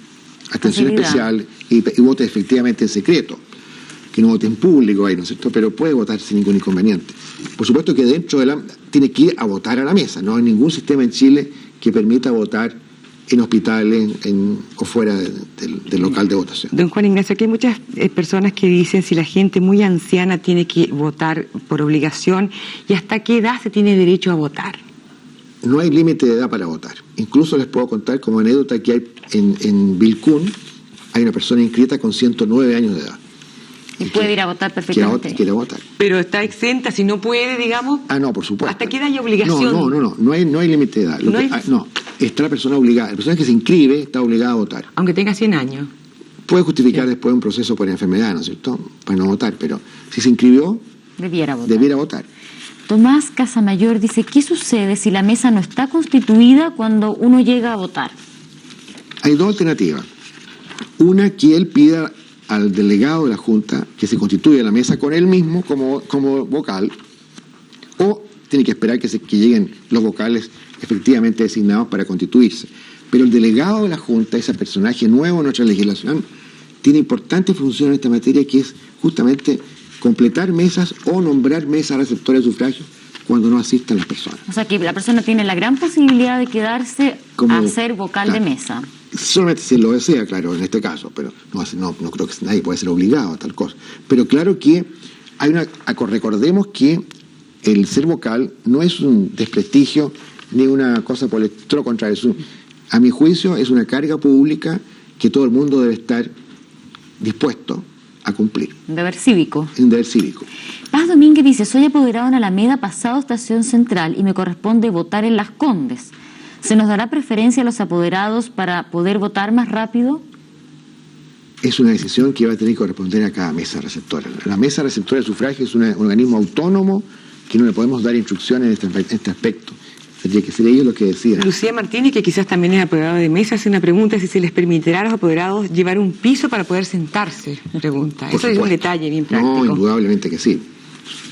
atención especial y vote efectivamente en secreto, que no vote en público ahí, ¿no es cierto? Pero puede votar sin ningún inconveniente. Por supuesto que dentro de tiene que ir a votar a la mesa. No hay ningún sistema en Chile que permita votar en hospitales o fuera del local de votación. Don Juan Ignacio, aquí hay muchas personas que dicen si la gente muy anciana tiene que votar por obligación y hasta qué edad se tiene derecho a votar. No hay límite de edad para votar. Incluso les puedo contar como anécdota que hay en Vilcún hay una persona inscrita con 109 años de edad. Y puede ir a votar perfectamente. Quiere votar. Pero está exenta, si no puede, digamos. No, por supuesto. ¿Hasta qué edad hay obligación? No hay límite de edad. está la persona obligada. La persona que se inscribe está obligada a votar. Aunque tenga 100 años. Puede justificar después un proceso por enfermedad, ¿no es cierto?, para no votar, pero si se inscribió, debiera votar. Tomás Casamayor dice, ¿qué sucede si la mesa no está constituida cuando uno llega a votar? Hay dos alternativas. Una, que él pida al delegado de la Junta que se constituya la mesa con él mismo como vocal, o tiene que esperar que lleguen los vocales efectivamente designados para constituirse. Pero el delegado de la Junta, ese personaje nuevo en nuestra legislación, tiene importante función en esta materia, que es justamente completar mesas o nombrar mesas receptoras de sufragio cuando no asistan las personas. O sea que la persona tiene la gran posibilidad de quedarse a ser vocal de mesa. Solamente si lo desea, claro, en este caso, pero no creo que nadie puede ser obligado a tal cosa. Pero claro que recordemos que el ser vocal no es un desprestigio ni una cosa por el otro contrario. A mi juicio es una carga pública que todo el mundo debe estar dispuesto a cumplir. Un deber cívico. Un deber cívico. Paz Domínguez dice, soy apoderado en Alameda pasado Estación Central y me corresponde votar en Las Condes. ¿Se nos dará preferencia a los apoderados para poder votar más rápido? Es una decisión que va a tener que corresponder a cada mesa receptora. La mesa receptora de sufragio es un organismo autónomo que no le podemos dar instrucciones en este aspecto. Tendría que ser ellos los que decidan. Lucía Martínez, que quizás también es apoderado de mesa, hace una pregunta si se les permitirá a los apoderados llevar un piso para poder sentarse. Pregunta. Eso es un detalle bien práctico. No, indudablemente que sí.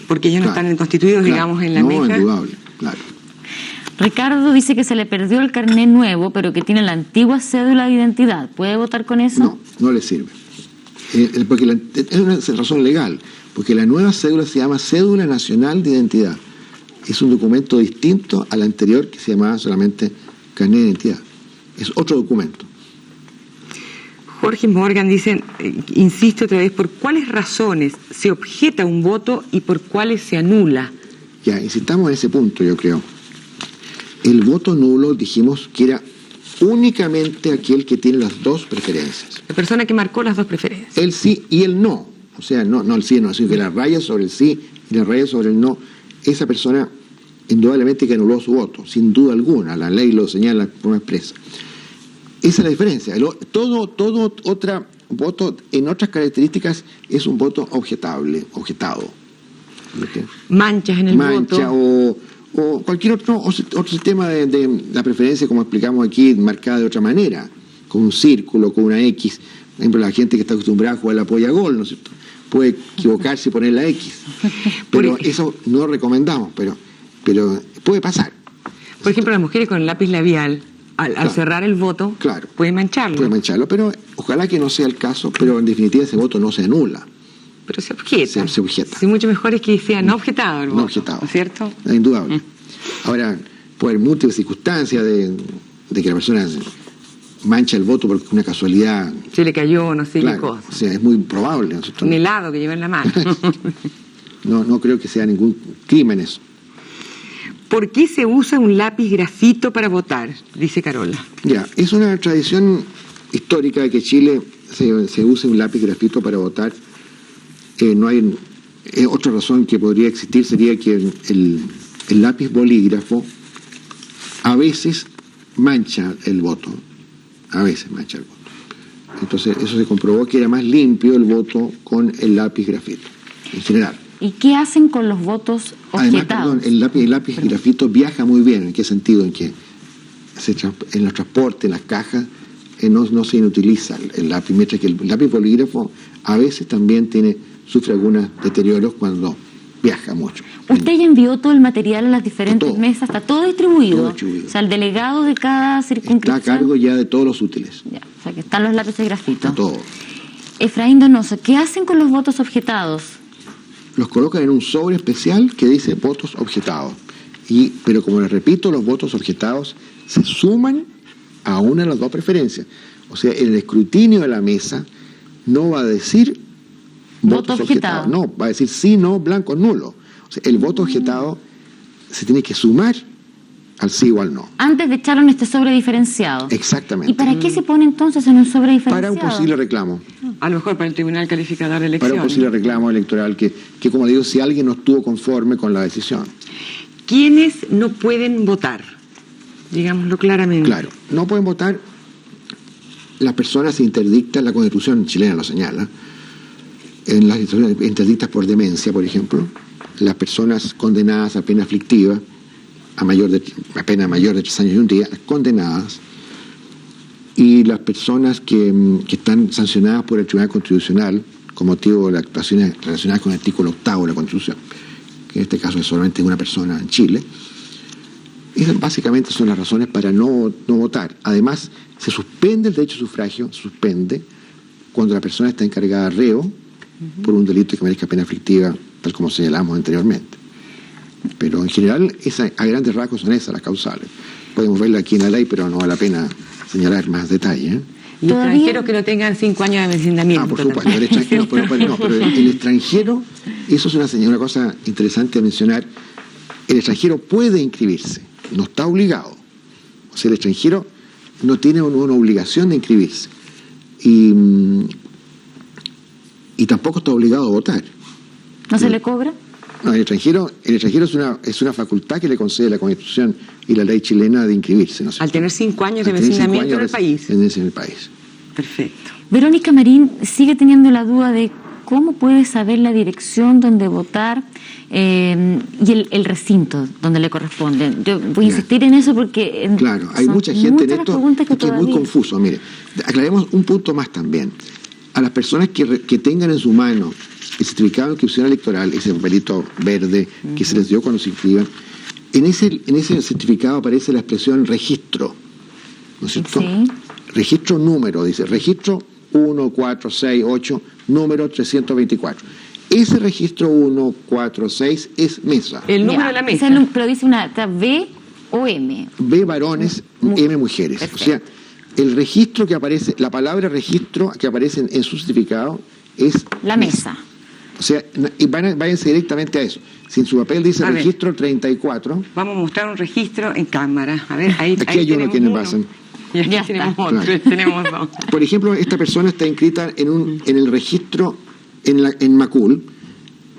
Porque ellos no están constituidos, digamos, en la mesa. No, indudable, claro. Ricardo dice que se le perdió el carnet nuevo, pero que tiene la antigua cédula de identidad. ¿Puede votar con eso? No le sirve. Porque es una razón legal. Porque la nueva cédula se llama Cédula Nacional de Identidad. Es un documento distinto al anterior que se llamaba solamente carnet de identidad. Es otro documento. Jorge Morgan dice, insiste otra vez, ¿por cuáles razones se objeta un voto y por cuáles se anula? Ya, insistamos en ese punto, yo creo. El voto nulo, dijimos que era únicamente aquel que tiene las dos preferencias. La persona que marcó las dos preferencias. El sí y el no. O sea, no el sí, no, sino que la raya sobre el sí y la raya sobre el no. Esa persona indudablemente que anuló su voto, sin duda alguna, la ley lo señala de forma expresa. Esa es la diferencia. Todo otro voto en otras características es un voto objetado. Manchas en el voto. O cualquier otro sistema de la preferencia, como explicamos aquí, marcada de otra manera, con un círculo, con una X. Por ejemplo, la gente que está acostumbrada a jugar la polla gol, ¿no es cierto?, puede equivocarse y poner la X. Pero eso no lo recomendamos, pero puede pasar. Por ejemplo, las mujeres con el lápiz labial, al cerrar el voto, pueden mancharlo. Puede mancharlo, pero ojalá que no sea el caso, pero en definitiva ese voto no se anula. Pero se objeta. Se objeta. Sí, mucho mejor es que sea no objetado el voto. No objetado. ¿No es cierto? Es indudable. Ahora, puede haber múltiples circunstancias de que la persona mancha el voto porque una casualidad. Se le cayó, no sé qué cosa. O sea, es muy probable. Un helado que lleva en la mano. No creo que sea ningún crimen eso. ¿Por qué se usa un lápiz grafito para votar? Dice Carola. Ya, es una tradición histórica de que Chile se use un lápiz grafito para votar. No hay otra razón que podría existir, sería que el lápiz bolígrafo a veces mancha el voto. Entonces eso se comprobó que era más limpio el voto con el lápiz grafito, en general. ¿Y qué hacen con los votos objetados? Además, el lápiz grafito viaja muy bien. ¿En qué sentido? En que en los transportes, en las cajas, no se inutiliza el lápiz, mientras que el lápiz bolígrafo a veces también sufre algunos deterioros cuando viaja mucho. ¿Usted ya envió todo el material a las diferentes mesas? ¿Está todo distribuido? Todo distribuido. O sea, el delegado de cada circunscripción está a cargo ya de todos los útiles. Ya, o sea, que están los lápices grafitos. Está todo. Efraín Donoso, ¿qué hacen con los votos objetados? Los colocan en un sobre especial que dice votos objetados. Pero como les repito, los votos objetados se suman a una de las dos preferencias. O sea, el escrutinio de la mesa no va a decir votos objetados. No, va a decir sí, no, blanco, nulo. O sea, el voto objetado se tiene que sumar al sí o al no. Antes de echarlo en este sobre diferenciado. Exactamente. ¿Y para qué se pone entonces en un sobre diferenciado? Para un posible reclamo. A lo mejor para el Tribunal Calificador de Elecciones. Para un posible reclamo electoral que como digo, si alguien no estuvo conforme con la decisión. ¿Quiénes no pueden votar? Digámoslo claramente. Claro, no pueden votar las personas interdictas, la Constitución chilena lo señala, en las interdictas por demencia, por ejemplo, las personas condenadas a pena aflictiva, a pena mayor de 3 años y un día, condenadas, y las personas que están sancionadas por el Tribunal Constitucional con motivo de las actuaciones relacionadas con el artículo 8 de la Constitución, que en este caso es solamente una persona en Chile. Esas básicamente son las razones para no votar. Además, se suspende el derecho a sufragio, cuando la persona está encargada de reo por un delito que merezca pena aflictiva, tal como señalamos anteriormente. Pero en general, a grandes rasgos son esas las causales. Podemos verla aquí en la ley, pero no vale la pena señalar más detalle. Y extranjeros que no tengan 5 años de vecindamiento. Por supuesto, el extranjero, pero el extranjero, eso es una cosa interesante a mencionar, el extranjero puede inscribirse, no está obligado. O sea, el extranjero no tiene una obligación de inscribirse. Y tampoco está obligado a votar. ¿No se le cobra? No, el extranjero es una facultad que le concede la Constitución y la ley chilena de inscribirse. ¿No? Al tener 5 años de vecindamiento en el país. En el país. Perfecto. Verónica Marín sigue teniendo la duda de cómo puede saber la dirección donde votar y el recinto donde le corresponde. Yo voy a insistir en eso porque... Claro, hay mucha gente en esto que es muy confuso. Mire, aclaremos un punto más también. A las personas que tengan en su mano el certificado de inscripción electoral, ese papelito verde que se les dio cuando se inscriban, en ese certificado aparece la expresión registro, ¿no es cierto? Sí. Registro número, dice, registro 1468, número 324. Ese registro 146 es mesa. El número de la mesa. Pero dice una B o M. B varones, M mujeres. Perfecto. O sea, el registro que aparece, la palabra registro que aparece en su certificado es la mesa. O sea, váyanse directamente a eso. Si en su papel dice registro 34... Vamos a mostrar un registro en cámara. A ver, ahí hay uno que nos pasan. Y aquí tenemos otro, claro. Tenemos dos. Por ejemplo, esta persona está inscrita en el registro en Macul.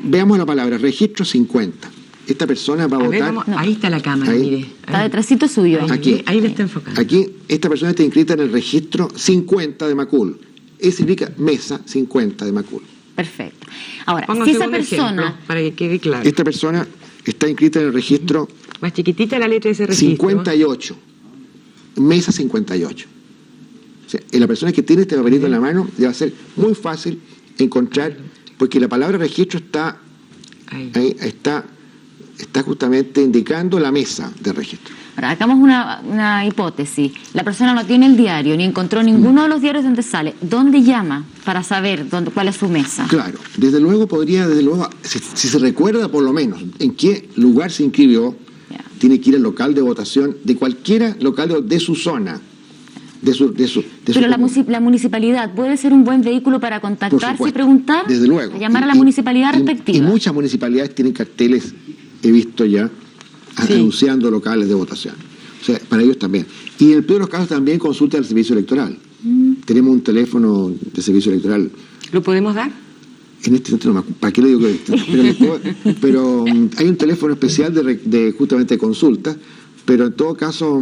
Veamos la palabra, registro 50. Esta persona va a votar... Ahí está la cámara, mire. Está detrásito suyo. Ahí le está enfocando. Aquí, esta persona está inscrita en el registro 50 de Macul. Eso significa mesa 50 de Macul. Perfecto. Ahora, si esa persona... Para que quede claro. Esta persona está inscrita en el registro... Más chiquitita la letra de ese registro. 58. Mesa 58. O sea, la persona que tiene este papelito en la mano ya va a ser muy fácil encontrar, porque la palabra registro está justamente indicando la mesa de registro. Ahora, hagamos una hipótesis. La persona no tiene el diario, ni encontró ninguno de los diarios donde sale. ¿Dónde llama para saber cuál es su mesa? Claro, desde luego, si se recuerda por lo menos en qué lugar se inscribió, tiene que ir al local de votación de cualquiera local de su zona. Pero la municipalidad puede ser un buen vehículo para contactarse y preguntar, desde luego, llamar a la municipalidad respectiva. Y muchas municipalidades tienen carteles, he visto ya, anunciando locales de votación. O sea, para ellos también. Y en el peor de los casos también consulta el servicio electoral. Tenemos un teléfono de servicio electoral. ¿Lo podemos dar? En este momento no me acuerdo, ¿para qué le digo que pero hay un teléfono especial de justamente de consulta, pero en todo caso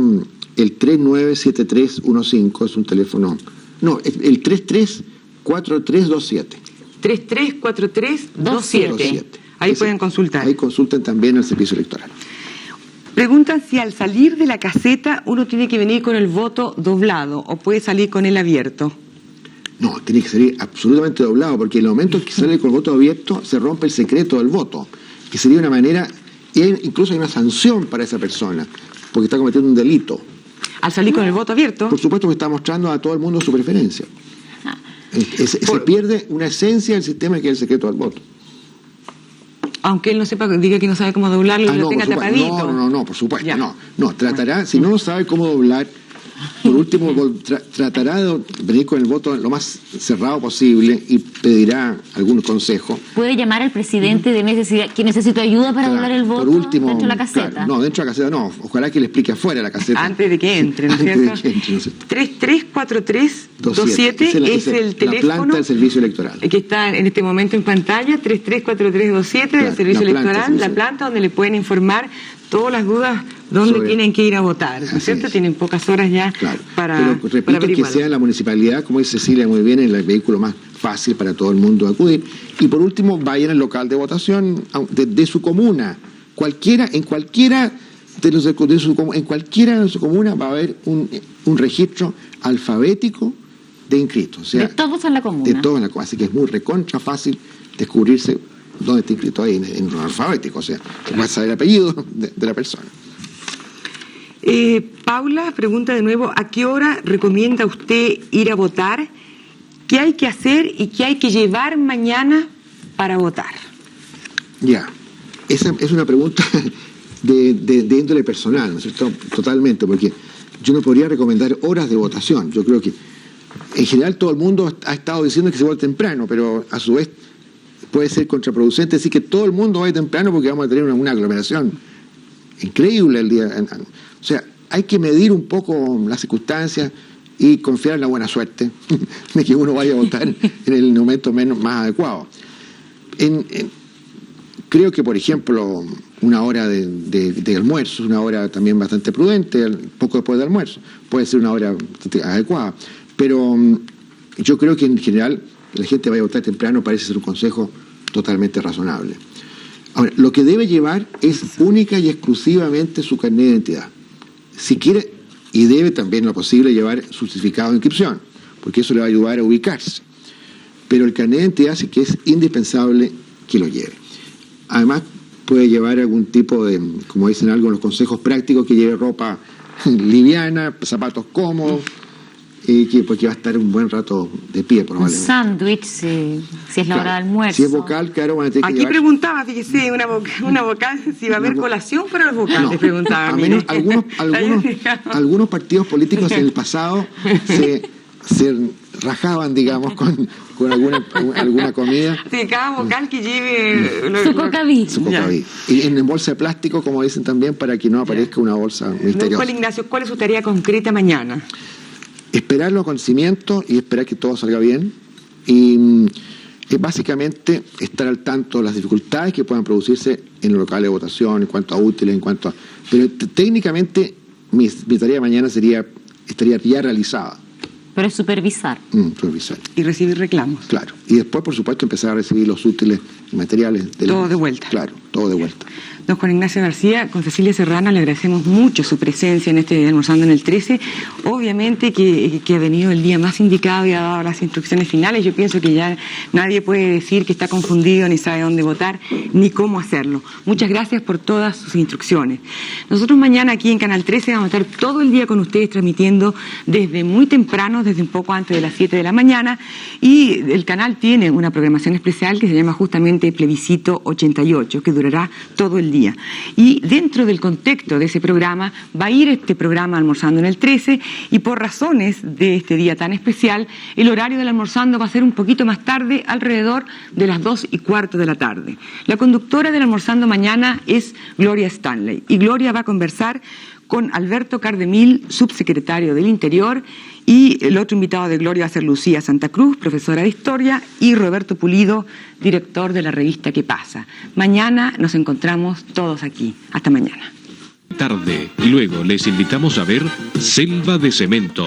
el 397315 es un teléfono, no, el 334327. 334327. Ahí pueden consultar. Ahí consultan también el servicio electoral. Preguntan si al salir de la caseta uno tiene que venir con el voto doblado o puede salir con él abierto. No, tiene que salir absolutamente doblado, porque en el momento en que sale con el voto abierto se rompe el secreto del voto, que sería una manera, y incluso hay una sanción para esa persona, porque está cometiendo un delito. Al salir con el voto abierto. Por supuesto que está mostrando a todo el mundo su preferencia. Se pierde una esencia del sistema que es el secreto del voto. Aunque él no sepa, diga que no sabe cómo doblarlo y lo tenga tapadito. No, por supuesto, no, tratará, si no sabe cómo doblar, por último tratará de venir con el voto lo más cerrado posible y pedirá algún consejo. ¿Puede llamar al presidente de necesidad, que necesito ayuda para doblar el voto por último, dentro de la caseta? Claro, no, dentro de la caseta no, ojalá que le explique afuera de la caseta. Antes de que entre, ¿no es cierto? 334327 es el teléfono. La planta del servicio electoral. Que está en este momento en pantalla, 334327 del servicio electoral, la planta donde le pueden informar todas las dudas dónde tienen que ir a votar, ¿no es cierto? Tienen pocas horas ya para Pero repito, que sea en la municipalidad, como dice Cecilia muy bien, el vehículo más fácil para todo el mundo acudir. Y por último, vayan al local de votación de su comuna. En cualquiera de su comuna va a haber un registro alfabético de inscritos. O sea, de todos en la comuna. De todos en la comuna. Así que es muy recontra fácil descubrirse dónde está inscrito ahí en un alfabético. O sea, va a saber el apellido de la persona. Paula pregunta de nuevo, ¿a qué hora recomienda usted ir a votar? ¿Qué hay que hacer y qué hay que llevar mañana para votar? Ya, esa es una pregunta de índole personal, ¿no es cierto? Totalmente, porque yo no podría recomendar horas de votación. Yo creo que en general todo el mundo ha estado diciendo que se vote temprano, pero a su vez puede ser contraproducente decir que todo el mundo vaya temprano porque vamos a tener una aglomeración increíble el día. O sea, hay que medir un poco las circunstancias y confiar en la buena suerte de que uno vaya a votar en el momento más adecuado. Creo que, por ejemplo, una hora de almuerzo es una hora también bastante prudente, poco después del almuerzo. Puede ser una hora adecuada. Pero yo creo que en general la gente vaya a votar temprano parece ser un consejo totalmente razonable. Ahora, lo que debe llevar es única y exclusivamente su carnet de identidad. Si quiere, y debe también, lo posible, llevar su certificado de inscripción, porque eso le va a ayudar a ubicarse. Pero el carnet de identidad sí que es indispensable que lo lleve. Además, puede llevar algún tipo de, como dicen algo en los consejos prácticos, que lleve ropa liviana, zapatos cómodos, porque va a estar un buen rato de pie, probablemente. Un sándwich, si es la hora de almuerzo. Si es vocal, claro, van a tener que llevar... Aquí preguntaba, fíjese, una vocal, si va a haber colación para los vocales, no, preguntaba. A menos algunos partidos políticos en el pasado se rajaban, digamos, con alguna comida. Sí, cada vocal que lleve... Su cocaví. Y en bolsa de plástico, como dicen también, para que no aparezca una bolsa misteriosa. Juan Ignacio, ¿cuál es su tarea concreta mañana? Esperar los acontecimientos y esperar que todo salga bien. Y básicamente estar al tanto de las dificultades que puedan producirse en los locales de votación, en cuanto a útiles, Pero técnicamente mi tarea de mañana estaría ya realizada. Pero es supervisar. Supervisar. Y recibir reclamos. Claro. Y después, por supuesto, empezar a recibir los útiles y materiales. Todo de vuelta. Claro, todo de vuelta. Don Juan Ignacio García, con Cecilia Serrano le agradecemos mucho su presencia en este Almorzando en el 13. Obviamente que ha venido el día más indicado y ha dado las instrucciones finales. Yo pienso que ya nadie puede decir que está confundido, ni sabe dónde votar, ni cómo hacerlo. Muchas gracias por todas sus instrucciones. Nosotros mañana aquí en Canal 13 vamos a estar todo el día con ustedes transmitiendo desde muy temprano, desde un poco antes de las 7 de la mañana, y el canal tiene una programación especial que se llama justamente Plebiscito 88, que durará todo el día. Y dentro del contexto de ese programa va a ir este programa Almorzando en el 13, y por razones de este día tan especial, el horario del almorzando va a ser un poquito más tarde, alrededor de las 2:15 de la tarde. La conductora del Almorzando mañana es Gloria Stanley, y Gloria va a conversar con Alberto Cardemil, subsecretario del Interior, y el otro invitado de Gloria va a ser Lucía Santa Cruz, profesora de Historia, y Roberto Pulido, director de la revista ¿Qué pasa? Mañana nos encontramos todos aquí. Hasta mañana. Tarde. Y luego les invitamos a ver Selva de Cemento.